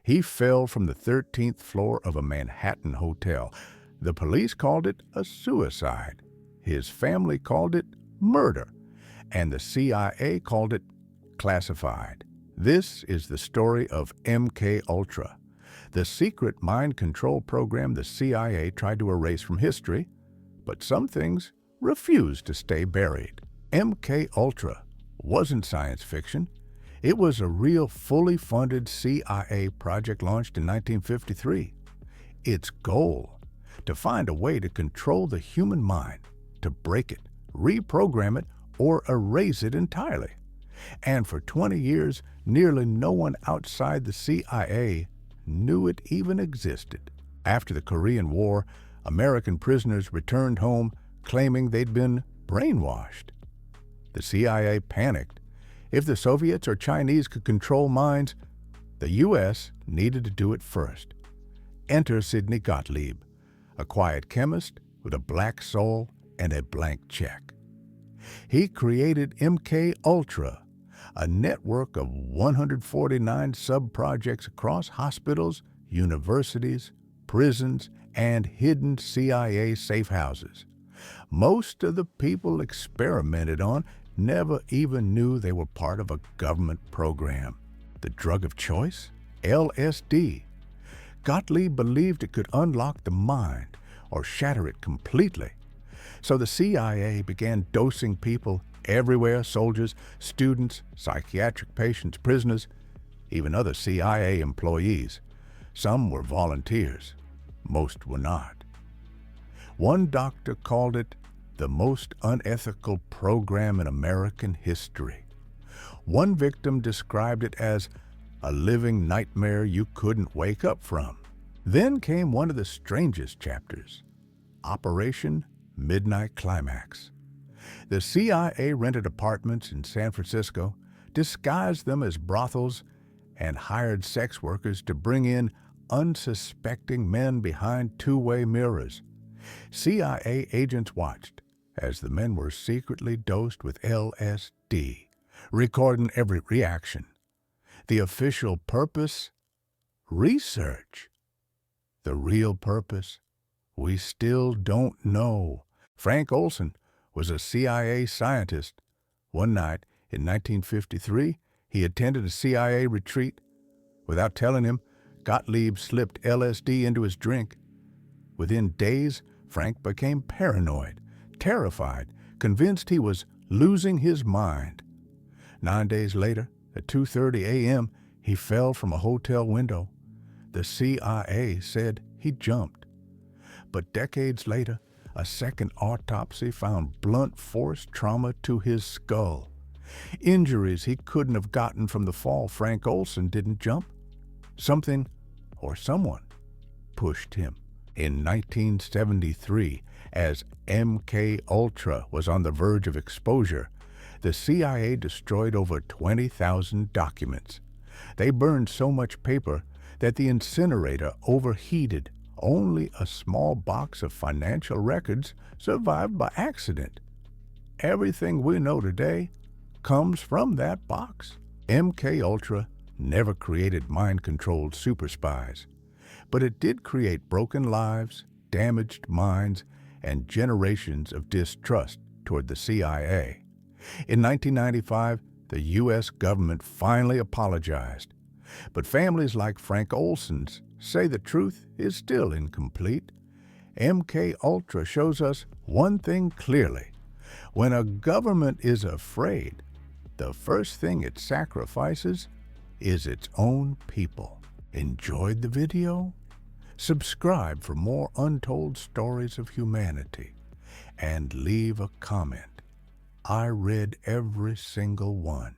He fell from the 13th floor of a Manhattan hotel. The police called it a suicide. His family called it murder. And the CIA called it classified. This is the story of MK Ultra, the secret mind control program the CIA tried to erase from history, but some things refused to stay buried. MK Ultra wasn't science fiction. It was a real, fully funded CIA project launched in 1953. Its goal: to find a way to control the human mind, to break it, reprogram it, or erase it entirely. And for 20 years, nearly no one outside the CIA knew it even existed. After the Korean War, American prisoners returned home claiming they'd been brainwashed. The CIA panicked. If the Soviets or Chinese could control minds, the U.S. needed to do it first. Enter Sidney Gottlieb, a quiet chemist with a black soul and a blank check. He created MK Ultra, a network of 149 sub-projects across hospitals, universities, prisons, and hidden CIA safe houses. Most of the people experimented on never even knew they were part of a government program. The drug of choice? LSD. Gottlieb believed it could unlock the mind or shatter it completely. So the CIA began dosing people everywhere: soldiers, students, psychiatric patients, prisoners, even other CIA employees. Some were volunteers. Most were not. One doctor called it the most unethical program in American history. One victim described it as a living nightmare you couldn't wake up from. Then came one of the strangest chapters: Operation Midnight Climax. The CIA rented apartments in San Francisco, disguised them as brothels, and hired sex workers to bring in unsuspecting men behind two-way mirrors. CIA agents watched as the men were secretly dosed with LSD, recording every reaction. The official purpose? Research. The real purpose? We still don't know. Frank Olson was a CIA scientist. One night in 1953, he attended a CIA retreat. Without telling him, Gottlieb slipped LSD into his drink. Within days, Frank became paranoid, terrified, convinced he was losing his mind. 9 days later, at 2:30 a.m., he fell from a hotel window. The CIA said he jumped. But decades later, a second autopsy found blunt force trauma to his skull. Injuries he couldn't have gotten from the fall. Frank Olson didn't jump. Something or someone pushed him. In 1973, as MK Ultra was on the verge of exposure, the CIA destroyed over 20,000 documents. They burned so much paper that the incinerator overheated. Only a small box of financial records survived by accident. Everything we know today comes from that box. MK Ultra never created mind-controlled super spies, but it did create broken lives, damaged minds, and generations of distrust toward the CIA. In 1995, the U.S. government finally apologized, but families like Frank Olson's say the truth is still incomplete. MK Ultra shows us one thing clearly: when a government is afraid, the first thing it sacrifices is its own people. Enjoyed the video? Subscribe for more untold stories of humanity, and leave a comment. I read every single one.